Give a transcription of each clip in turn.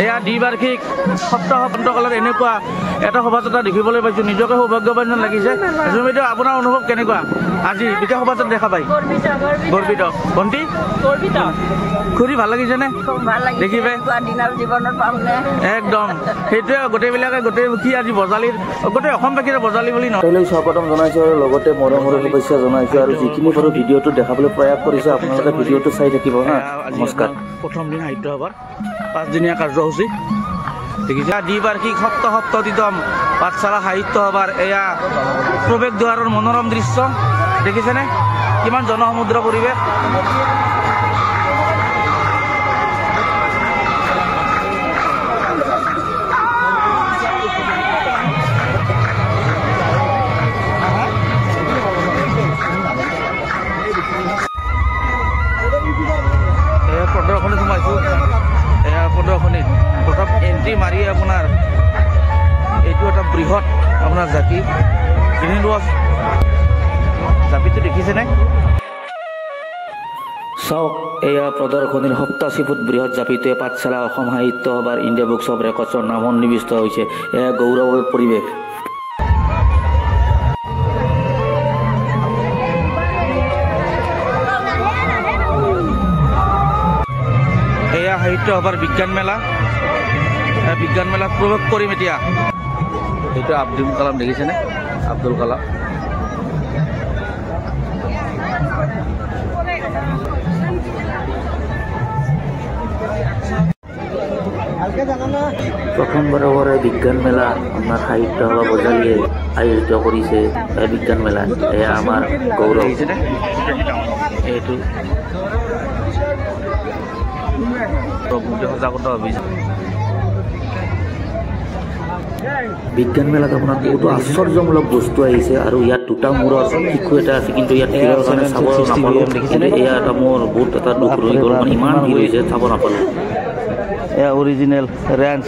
এয়া দ্বিবাৰ্ষিক সপ্তাহ অন্তকালত এনেকুৱা এটা শোভাযাত্ৰা দেখিবলৈ পাইছোঁ, নিজকে সৌভাগ্যৱান যেন লাগিছে। আপোনাৰ অনুভৱ কেনেকুৱা আজি বিশেষ শোভাযাত্ৰা দেখা পাই? গৰ্বিত। ভণ্টি ঘূৰি ভাল লাগিছেনে? দেখি পাই একদম সেইটোৱে গোটেইবিলাকে গোটেই কি আজি বজালীৰ গোটেই অসমবাসীৰে বজালী বুলি নহয় স্বাগতম জনাইছোঁ আৰু লগতে মৰমৰ শুভেচ্ছা জনাইছোঁ। আৰু যিখিনি বাৰু ভিডিঅ'টো দেখাবলৈ প্ৰয়াস কৰিছে আপোনালোকে ভিডিঅ'টো চাই থাকিব হা। নমস্কাৰ। প্ৰথম দিন সাহিত্য সভাৰ 5দিনীয়া কাৰ্যসূচী দেখিছে। দ্বিবাৰ্ষিক সপ্তমতম পাঠশালা সাহিত্য সভাৰ এয়া প্ৰৱেশ দুৱাৰৰ মনোৰম দৃশ্য দেখিছেনে? কিমান জনসমুদ্ৰ পৰিৱেশ। প্ৰদৰ্শনীত সোমাইছোঁ। এয়া প্ৰদৰ্শনীত প্ৰথম এণ্ট্ৰি মাৰি আপোনাৰ এইটো এটা বৃহৎ আপোনাৰ জাপি কিনি লোৱা জাপিটো দেখিছেনে? চাওক এয়া প্ৰদৰ্শনীৰ 87 ফুট বৃহৎ জাপিটোৱে পাঠশালা অসম সাহিত্য সভাৰ ইণ্ডিয়া বুকছ অফ ৰেকৰ্ডছৰ নাম সন্নিৱিষ্ট হৈছে। এয়া গৌৰৱৰ পৰিৱেশ। এয়া সাহিত্য সভাৰ বিজ্ঞান মেলা। বিজ্ঞান মেলাত প্ৰৱেশ কৰিম এতিয়া। এইটো আব্দুল কালাম দেখিছেনে? আব্দুল কালাম প্ৰথমবাৰৰ বিজ্ঞান মেলা আমাৰ সাহিত্য সভা বজালীয়ে আয়োজিত কৰিছে। এই বিজ্ঞান মেলা এয়া আমাৰ গৌৰৱ। এইটো সজাগতা অভিযান। বিজ্ঞান মেলাত আপোনাৰ বহুতো আশ্চৰ্যমূলক বস্তু আহিছে আৰু ইয়াত দুটা মূৰৰ শিশু এটা আছে, কিন্তু ইয়াত ভিৰৰ কাৰণে চাব নাপালোঁ। কিন্তু এয়া এটা মোৰ বহুত এটা দুখ ৰৈ গ'ল, মানে ইমান ভিৰ হৈছে চাব নাপালোঁ। এয়া অৰিজিনেল ৰেঞ্জ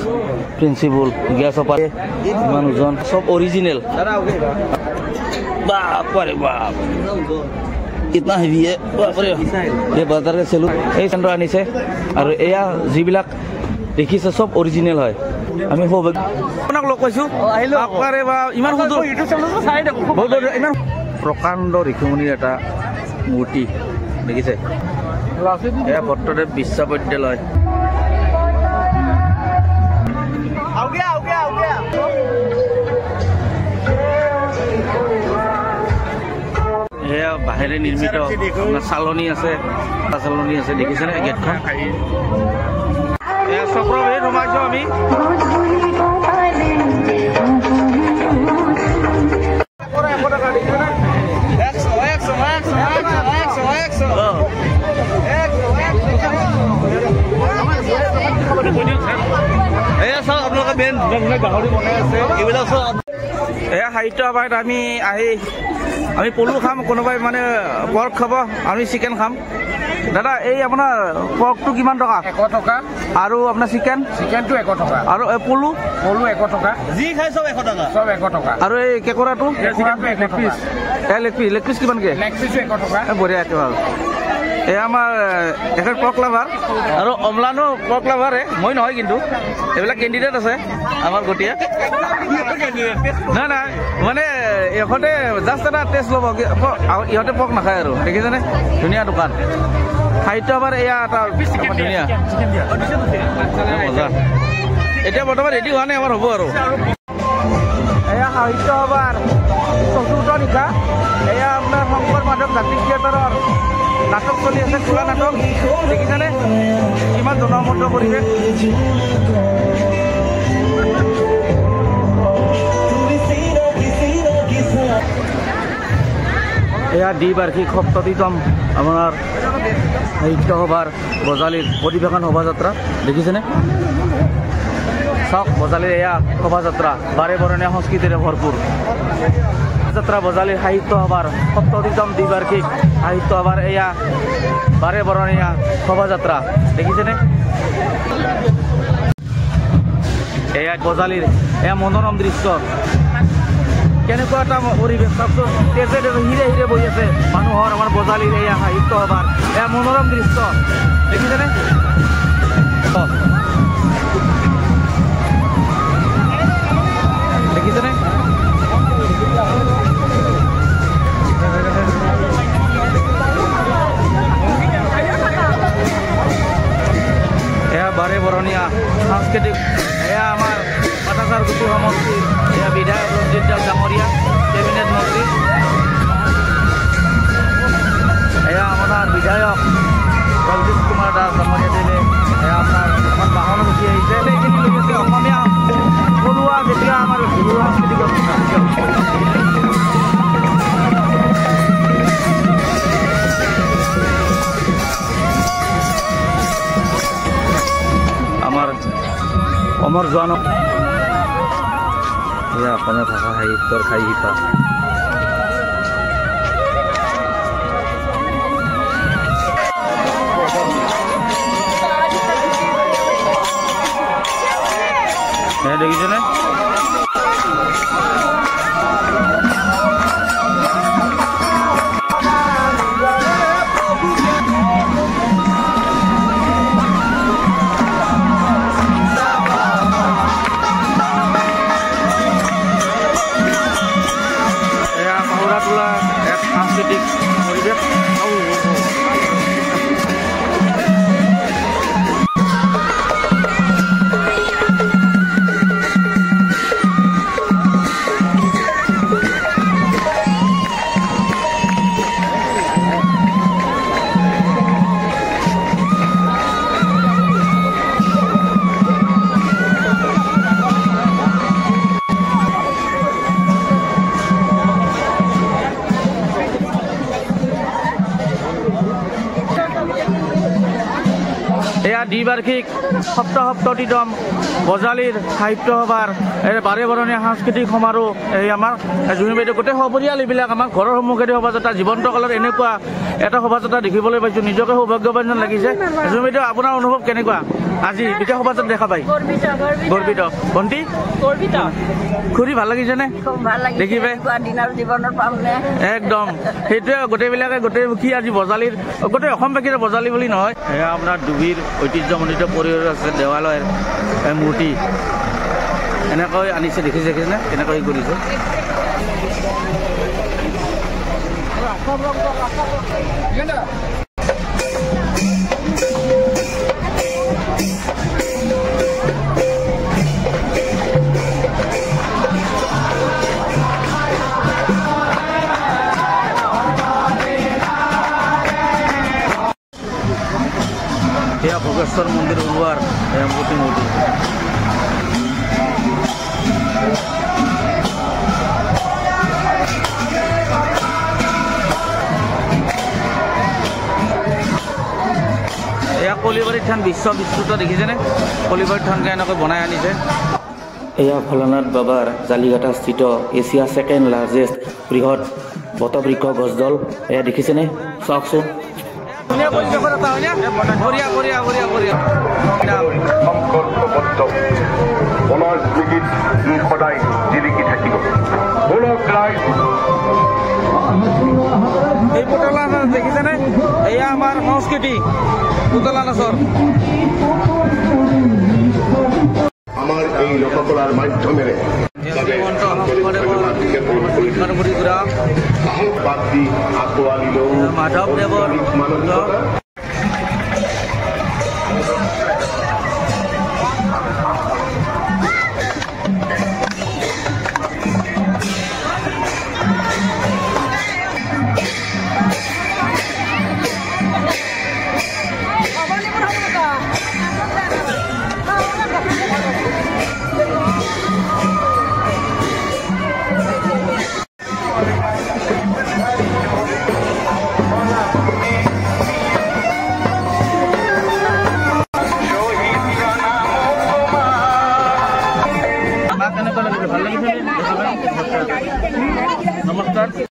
প্ৰিন্সিপল গেছ অপাৰ ইমান ওজন চব অৰিজিনেল। বাপৰে বাপ কিतना হেভি হে বাপৰে। এই বাজাৰে চেলুন এই চেণ্টাৰ আনিছে আৰু এয়া যিবিলাক দেখিছে চব অৰিজিনেল হয়। আমি আপোনাক লগ পাইছোঁ ইমান ইমান প্ৰকাণ্ড ঋষিমুনিৰ এটা মূৰ্তি দেখিছে। এয়া ভট্টদেৱ বিশ্ববিদ্যালয়। এয়া বাঁহেৰে নিৰ্মিত চালনী আছে, চালনী আছে দেখিছেনে? গেটখন এয়া চক্ৰবেদ সোমাইছোঁ আমি। এয়া চাওক আপোনালোকে মেইন গাহৰি বনাই আছে এইবিলাক চাওক। এয়া সাহিত্য সভাত আমি পলু খাম, কোনোবাই মানে পৰ্ক খাব, আমি চিকেন খাম। দাদা এই আপোনাৰ পৰ্কটো কিমান টকা? 100 টকা। আৰু আপোনাৰ চিকেনটো 100 টকা। আৰু পলু 100 টকা। যি খাই চব 100 টকা। চব 100 টকা। আৰু এই কেঁকোৰাটো? লেগ পিচ কিমানকে? লেগ পিচটো 100 টকা। বঢ়িয়া একেবাৰে। এয়া আমাৰ এখন পৰ্ক লাভাৰ আৰু অমলানো পৰ্ক লাভাৰে, মই নহয় কিন্তু এইবিলাক কেণ্ডিডেট আছে আমাৰ গতিয়া। নাই নাই মানে ইহঁতে জাষ্ট এটা টেষ্ট ল'ব, ইহঁতে পৰ্ক নাখায় আৰু দেখিছেনে? ধুনীয়া দোকান সাহিত্য সভাৰ। এয়া এটা ধুনীয়া মজা। এতিয়া বৰ্তমান ৰেডি হোৱা নাই, আমাৰ হ'ব আৰু। এয়া সাহিত্য সভাৰ 4ৰ্থ নিশা। এয়া আপোনাৰ শংকৰ মাধৱ জাতীয় থিয়েটাৰৰ নাটক চলি আছে, খোলা নাটক দেখিছেনে? কিমান জনসমুদ্ৰ পৰিৱেশ। এয়া দ্বিবাৰ্ষিক 70তম আমাৰ সাহিত্য সভাৰ বজালীৰ অধিৱেশন শোভাযাত্ৰা দেখিছেনে? চাওক বজালীৰ এয়া শোভাযাত্ৰা বাৰে বৰণীয়া সংস্কৃতিৰে ভৰপূৰ। যাত্ৰা বজালীৰ সাহিত্য সভাৰ 70তম দ্বিবাৰ্ষিক সাহিত্য সভাৰ এয়া বাৰে বৰণীয়া শোভাযাত্ৰা দেখিছেনে? এয়া বজালীৰ এয়া মনোৰম দৃশ্য। কেনেকুৱা এটা পৰিৱেশ চাওকচোন। তেজে হিৰে হিৰে বহি আছে মানুহৰ আমাৰ বজালীৰ এয়া সাহিত্য সভাৰ এয়া মনোৰম দৃশ্য দেখিছেনে? বাৰেবৰণীয়া সাংস্কৃতিক এয়া আমাৰ পাটাচাৰ গুটি সমষ্টিৰ এয়া বিধায়ক ৰঞ্জিত দাস ডাঙৰীয়া কেবিনেট মন্ত্ৰী এয়া আপোনাৰ বিধায়ক জগদীশ কুমাৰ দাস ডাঙৰীয়া দেৱে এয়া আপোনাৰ এখন বাহন উঠি আহিছে এইখিনি লগতে অসমীয়া থলুৱা যেতিয়া আমাৰ বিহু সাংস্কৃতিক আমাৰ অমৰ জোৱান এয়া অসমীয়া ভাষা সাহিত্যৰ খাই শিপা দেখিছেনে এয়া পাহুৰা তোলা এক সাংস্কৃতিক পৰিৱেশ এয়া দ্বিবাৰ্ষিক সপ্তমতম বজালীৰ সাহিত্য সভাৰ বাৰেবৰণীয়া সাংস্কৃতিক সমাৰোহ এই আমাৰ জুমি বাইদেউ গোটেই সপৰিয়াল এইবিলাক আমাৰ ঘৰৰ সন্মুখেদি শোভাযাত্ৰা জীৱন্ত কালত এনেকুৱা এটা শোভাযাত্ৰা দেখিবলৈ পাইছোঁ নিজকে সৌভাগ্যৱান যেন লাগিছে জুমি বাইদেউ আপোনাৰ অনুভৱ কেনেকুৱা আজি বিশেষ শোভাযাত্ৰা দেখা পাই গৰ্বিত ভণ্টি ঘূৰি ভাল লাগিছেনে দেখি পাই একদম সেইটোৱে গোটেইবিলাকে গোটেই কি আজি বজালীৰ গোটেই অসমবাসীৰ বজালী বুলি নহয় এয়া আপোনাৰ ডুবিৰ ঐতিহ্যমণ্ডিত পৰিৱেশ আছে দেৱালয়ৰ মূৰ্তি এনেকৈ আনিছে দেখিছে নে কেনেকৈ কৰিছে এয়া ভোগেশ্বৰ মন্দিৰ ওলোৱাৰ প্ৰতিমূৰ্তি এয়া কলিবাৰীৰ থান বিশ্ববিস্তৃত দেখিছেনে কলিবাৰীৰ থানকে এনেকৈ বনাই আনিছে এয়া ভোলানাথ বাবাৰ জালিঘাটা স্থিত এছিয়া ছেকেণ্ড লাৰ্জেষ্ট বৃহৎ বটবৃক্ষ গছডল এয়া দেখিছেনে চাওকচোন সদায় জিলিকি থাকিব এই পুতলা নাচ দেখিছেনে এয়া আমাৰ সংস্কৃতি পুতলা নাচৰ আমাৰ এই লোককলাৰ মাধ্যমেৰে মাধৱদেৱৰ